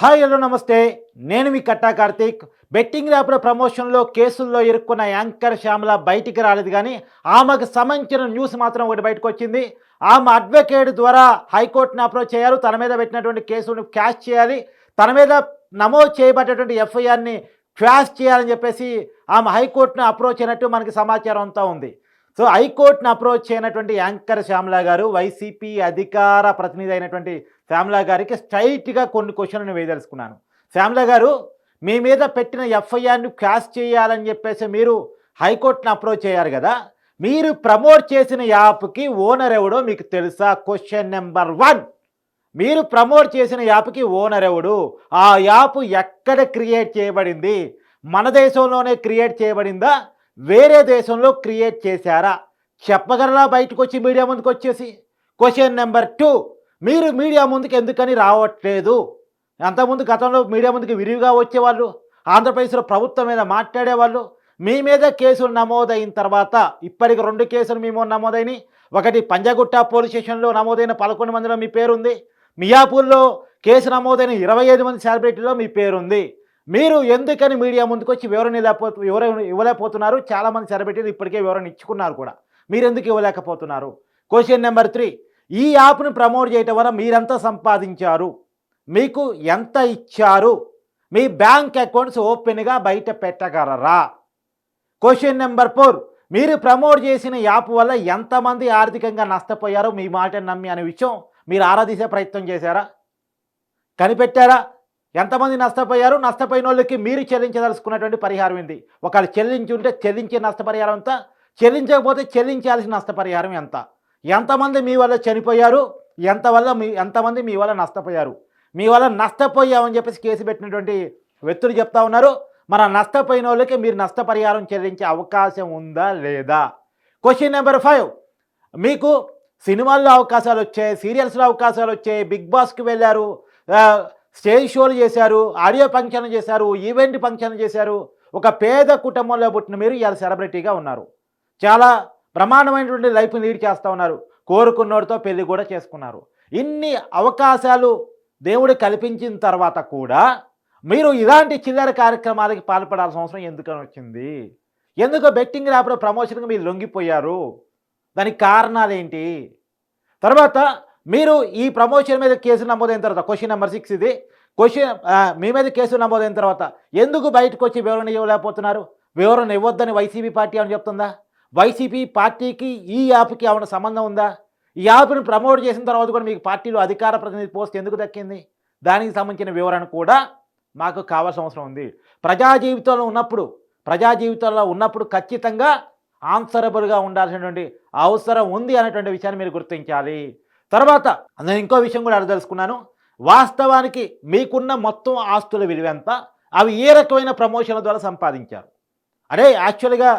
Hi hello నమస్తే. నేను మీ కట్టా Karthik. Betting యాప్‌ల ప్రమోషన్‌లో కేసుల్లో ఇరుక్కున్న యాంకర్ శ్యామల బయటికి రాలేదు గానీ, ఆమెకు సంబంధించిన న్యూస్ మాత్రం ఒకటి బయటకొచ్చింది. ఆమె అడ్వకేట్ ద్వారా హైకోర్ట్‌ని అప్రోచ్ అయ్యారు. తన మీద పెట్టినటువంటి కేసును క్వాష్ చేయాలి. తన మీద నమోదు చేయబడ్డటువంటి ఎఫ్ఐఆర్‌ని క్వాష్ చేయాలని చెప్పేసి ఆమె హైకోర్ట్‌ని అప్రోచ్ అయినట్టు మనకి సమాచారం అంతా ఉంది. సో, హైకోర్ట్‌ని అప్రోచ్ అయినటువంటి యాంకర్ శ్యామల గారు వైసీపీ అధికార ప్రతినిధి అయినటువంటి శ్యామల గారికి స్ట్రెయిట్‌గా కొన్ని క్వెషన్‌లు నేను వేయదలుచుకున్నాను. శ్యామల గారు, మీ మీద పెట్టిన ఎఫ్ఐఆర్‌ని క్వాష్ చేయాలని చెప్పేసి మీరు హైకోర్ట్‌ని అప్రోచ్ అయ్యారు గదా! మీరు ప్రమోట్ చేసిన యాప్‌కి ఓనర్ ఎవడో మీకు తెలుసా? Question number 1. మీరు ప్రమోట్ చేసిన యాప్‌కి ఓనర్ ఎవడు? ఆ యాప్ ఎక్కడ క్రియేట్ చేయబడింది? మన దేశంలోనే క్రియేట్ చేయబడిందా? వేరే దేశంలో క్రియేట్ చేశారా? చెప్పగలరా బయటకొచ్చి మీడియా ముందుకొచ్చేసి? Question number 2. మీరు మీడియా ముందుకు ఎందుకని రావట్లేదు? అంతకుముందు గతంలో మీడియా ముందుకు విరివిగా వచ్చేవాళ్ళు. ఆంధ్రప్రదేశ్‌లో ప్రభుత్వం మీద మాట్లాడేవాళ్ళు. మీ మీద కేసులు నమోదైన తర్వాత ఇప్పటికి 2 కేసులు మీ మీద నమోదైనయి. ఒకటి పంజాగుట్ట పోలీస్ స్టేషన్‌లో నమోదైన 11 మందిలో మీ పేరుంది. మియాపూర్‌లో కేసు నమోదైన 25 మంది సెలబ్రిటీలో మీ పేరుంది. మీరు ఎందుకని మీడియా ముందుకొచ్చి వివరణ ఇవ్వలేకపోతున్నారు? చాలామంది సెలబ్రిటీలు ఇప్పటికే వివరణ ఇచ్చుకున్నారు కూడా. మీరెందుకు ఇవ్వలేకపోతున్నారు? Question number 3. ఈ యాప్‌ని ప్రమోట్ చేయటం వల్ల మీరెంత సంపాదించారు? మీకు ఎంత ఇచ్చారు? మీ బ్యాంక్ అకౌంట్స్ ఓపెన్‌గా బయట పెట్టగలరా? Question number 4. మీరు ప్రమోట్ చేసిన యాప్ వల్ల ఎంతమంది ఆర్థికంగా నష్టపోయారో మీ మాటను నమ్మి అనే విషయం మీరు ఆరా తీసే ప్రయత్నం చేశారా? కనిపెట్టారా? ఎంతమంది నష్టపోయారు? నష్టపోయినోళ్ళకి మీరు చెల్లించదలుచుకున్నటువంటి పరిహారం ఏంటి? ఒకవేళ చెల్లించి ఉంటే చెల్లించే నష్టపరిహారం ఎంత? చెల్లించకపోతే చెల్లించాల్సిన నష్టపరిహారం ఎంత? ఎంతమంది మీ వల్ల చనిపోయారు? ఎంతమంది మీ వల్ల నష్టపోయారు? మీ వల్ల నష్టపోయామని చెప్పేసి కేసు పెట్టినటువంటి వ్యక్తులు చెప్తా ఉన్నారు. మన నష్టపోయినోళ్ళకి మీరు నష్టపరిహారం చెల్లించే అవకాశం ఉందా? లేదా? Question number 5. మీకు సినిమాల్లో అవకాశాలొచ్చాయి, సీరియల్స్‌లో అవకాశాలొచ్చాయి, బిగ్ బాస్‌కి వెళ్లారు, స్టేజ్ షోలు చేశారు, ఆడియో ఫంక్షన్లు చేశారు, ఈవెంట్ ఫంక్షన్లు చేశారు. ఒక పేద కుటుంబంలో పుట్టిన మీరు ఇవాళ సెలబ్రిటీగా ఉన్నారు. చాలా బ్రహ్మాండమైనటువంటి లైఫ్ లీడ్ చేస్తూ ఉన్నారు. కోరుకున్నోడితో పెళ్లి కూడా చేసుకున్నారు. ఇన్ని అవకాశాలు దేవుడు కల్పించిన తర్వాత కూడా మీరు ఇలాంటి చిల్లర కార్యక్రమాలకి పాల్పడాల్సిన అవసరం ఎందుకని వచ్చింది? ఎందుకు బెట్టింగ్ యాప్‌లో ప్రమోషన్‌కి మీరు లొంగిపోయారు? దానికి కారణాలేంటి? తర్వాత మీరు ఈ ప్రమోషన్ మీద కేసు నమోదైన తర్వాత క్వెషన్ నంబర్ 6 ఇది. మీ మీద కేసు నమోదైన తర్వాత ఎందుకు బయటకొచ్చి వివరణ ఇవ్వలేకపోతున్నారు? వివరణ ఇవ్వొద్దని వైసీపీ పార్టీ ఏమన్నా చెప్తుందా? వైసీపీ పార్టీకి ఈ యాప్‌కి ఏమన్నా సంబంధం ఉందా? ఈ యాప్‌ని ప్రమోట్ చేసిన తర్వాత కూడా మీకు పార్టీలో అధికార ప్రతినిధి పోస్ట్ ఎందుకు దక్కింది? దానికి సంబంధించిన వివరణ కూడా మాకు కావాల్సిన అవసరం ఉంది. ప్రజా జీవితంలో ఉన్నప్పుడు ఖచ్చితంగా ఆన్సరబుల్‌గా ఉండాల్సినటువంటి అవసరం ఉంది అనేటువంటి విషయాన్ని మీరు గుర్తించాలి. తర్వాత నేను ఇంకో విషయం కూడా అడగదలుచుకున్నాను. వాస్తవానికి మీకున్న మొత్తం ఆస్తుల విలువెంత? అవి ఏ రకమైన ప్రమోషన్ల ద్వారా సంపాదించారు? అంటే యాక్చువల్‌గా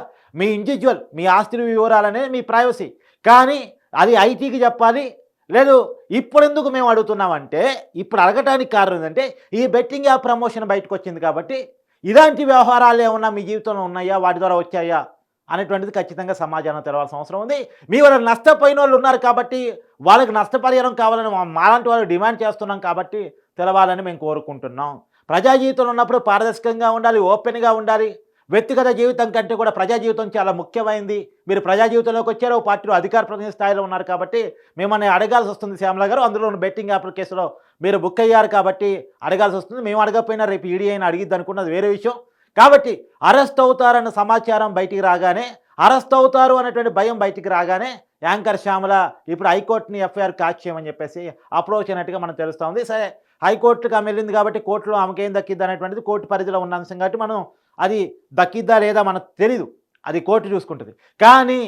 మీ ఆస్తుల వివరాలనేది మీ ప్రైవసీ. కానీ అది ఐటీకి చెప్పాలి. లేదు, ఇప్పుడెందుకు మేము అడుగుతున్నామంటే, ఇప్పుడు అడగటానికి కారణం ఏంటంటే, ఈ బెట్టింగ్ యాప్ ప్రమోషన్ బయటకొచ్చింది కాబట్టి, ఇలాంటి వ్యవహారాలు ఏమన్నా మీ జీవితంలో ఉన్నాయా? వాటి ద్వారా వచ్చాయా? అనేటువంటిది ఖచ్చితంగా సమాజానికి తెలవాల్సిన అవసరం ఉంది. మీ వల్ల నష్టపోయినోళ్ళు ఉన్నారు కాబట్టి, వాళ్ళకి నష్టపరిహారం కావాలని మాలాంటి వాళ్ళు డిమాండ్ చేస్తున్నాం కాబట్టి, తెలవాలని మేము కోరుకుంటున్నాం. ప్రజా జీవితంలో ఉన్నప్పుడు పారదర్శకంగా ఉండాలి, ఓపెన్‌గా ఉండాలి. వ్యక్తిగత జీవితం కంటే కూడా ప్రజా జీవితం చాలా ముఖ్యమైంది. మీరు ప్రజా జీవితంలోకి వచ్చారు, పార్టీలో అధికార ప్రతినిధి స్థాయిలో ఉన్నారు కాబట్టి మిమ్మల్ని అడగాల్సి వస్తుంది శ్యామల గారు. అందులో బెట్టింగ్ యాప్ల కేసులో మీరు బుక్ అయ్యారు కాబట్టి అడగాల్సి వస్తుంది. మేము అడగకపోయినా రేపు ఈడీ అయినా అడిగిద్ది అనుకున్నది వేరే విషయం. కాబట్టి అరెస్ట్ అవుతారన్న సమాచారం బయటికి రాగానే, అరెస్ట్ అవుతారు అనేటువంటి భయం బయటికి రాగానే యాంకర్ శ్యామల ఇప్పుడు హైకోర్టుని ఎఫ్ఐఆర్ క్యాచ్ చేయమని చెప్పేసి అప్రోచ్ అయినట్టుగా మనకు తెలుస్తూ ఉంది. సరే, హైకోర్టుకి ఆమె వెళ్ళింది కాబట్టి కోర్టులో ఆమెకేం దక్కిద్ది అనేటువంటిది కోర్టు పరిధిలో ఉన్న అంశం కాబట్టి మనం అది దక్కిద్దా లేదా మనకు తెలీదు. అది కోర్టు చూసుకుంటుంది. కానీ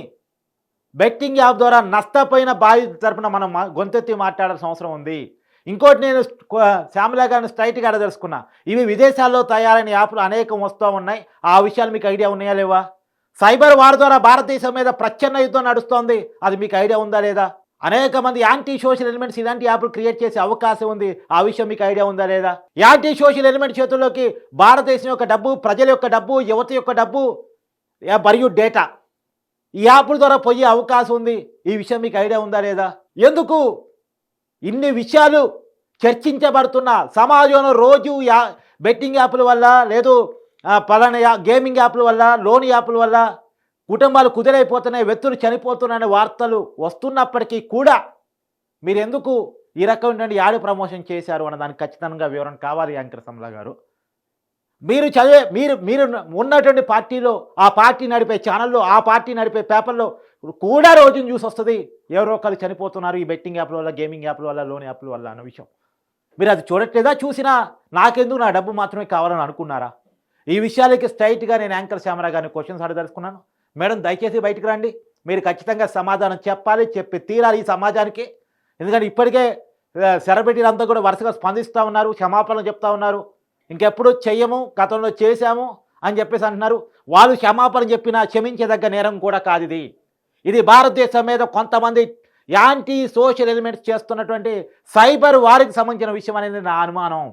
బెట్టింగ్ యాప్ ద్వారా నష్టపోయిన బాధితుల తరపున మనం గొంతెత్తి మాట్లాడాల్సిన అవసరం ఉంది. ఇంకోటి నేను శ్యామల గారిని స్ట్రైట్‌గా అడగదలుచుకున్నా. ఇవి విదేశాల్లో తయారైన యాప్‌లు అనేకం వస్తూ ఉన్నాయి. ఆ విషయాలు మీకు ఐడియా ఉన్నాయా లేవా? సైబర్ వార్ ద్వారా భారతదేశం మీద ప్రచ్ఛన్న యుద్ధం నడుస్తోంది. అది మీకు ఐడియా ఉందా లేదా? అనేక మంది యాంటీ సోషల్ ఎలిమెంట్స్ ఇలాంటి యాప్‌లు క్రియేట్ చేసే అవకాశం ఉంది. ఆ విషయం మీకు ఐడియా ఉందా లేదా? యాంటీ సోషల్ ఎలిమెంట్ చేతుల్లోకి భారతదేశం యొక్క డబ్బు, ప్రజల యొక్క డబ్బు, యువత యొక్క డబ్బు మరియు డేటా ఈ యాప్‌ల ద్వారా పోయే అవకాశం ఉంది. ఈ విషయం మీకు ఐడియా ఉందా లేదా? ఎందుకు ఇన్ని విషయాలు చర్చించబడుతున్న సమాజంలో రోజు బెట్టింగ్ యాప్ల వల్ల లేదు పలానా గేమింగ్ యాప్ల వల్ల లోన్ యాప్ల వల్ల కుటుంబాలు కుదిరైపోతున్నాయి, వ్యక్తులు చనిపోతున్నాయనే వార్తలు వస్తున్నప్పటికీ కూడా మీరెందుకు ఈ రకమైనటువంటి యాడ్ ప్రమోషన్ చేశారు అన్న దానికి ఖచ్చితంగా వివరణ కావాలి యాంకర్ శ్యామల గారు. మీరు చదివే మీరు మీరు ఉన్నటువంటి పార్టీలో, ఆ పార్టీ నడిపే ఛానల్‌లో, ఆ పార్టీ నడిపే పేపర్‌లో కూడా రోజు న్యూస్ వస్తది. ఎవరో ఒకళ్ళు చనిపోతున్నారు ఈ బెట్టింగ్ యాప్ల వల్ల, గేమింగ్ యాప్ల వల్ల, లోన్ యాప్ల వల్ల అన్న విషయం. మీరు అది చూడట్లేదా? చూసినా నాకెందుకు నా డబ్బు మాత్రమే కావాలని అనుకున్నారా? ఈ విషయాలకి స్ట్రెయిట్‌గా నేను యాంకర్ శ్యామల గారిని క్వెషన్స్ అడగదలుచుకున్నాను. మేడం దయచేసి బయటికి రండి. మీరు ఖచ్చితంగా సమాధానం చెప్పాలి, చెప్పి తీరాలి ఈ సమాజానికి. ఎందుకంటే ఇప్పటికే సెలబ్రిటీలంతా కూడా వరుసగా స్పందిస్తూ ఉన్నారు, క్షమాపణలు చెప్తా ఉన్నారు. ఇంకెప్పుడు చెయ్యము, గతంలో చేశాము అని చెప్పేసి అంటున్నారు. వాళ్ళు క్షమాపణ చెప్పినా క్షమించదగ్గ నేరం కూడా కాదు ఇది. ఇది భారతదేశం మీద కొంతమంది యాంటీ సోషల్ ఎలిమెంట్స్ చేస్తున్నటువంటి సైబర్ వారికి సంబంధించిన విషయం అనేది నా అనుమానం.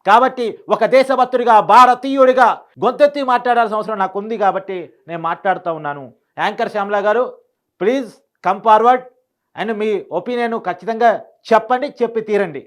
కాబట్టి ఒక దేశభక్తుడిగా, భారతీయుడిగా గొంతెత్తి మాట్లాడాల్సిన అవసరం నాకు ఉంది కాబట్టి నేను మాట్లాడుతూ ఉన్నాను. యాంకర్ శ్యామల గారు please come forward and me opinion ఖచ్చితంగా చెప్పండి, చెప్పి తీరండి.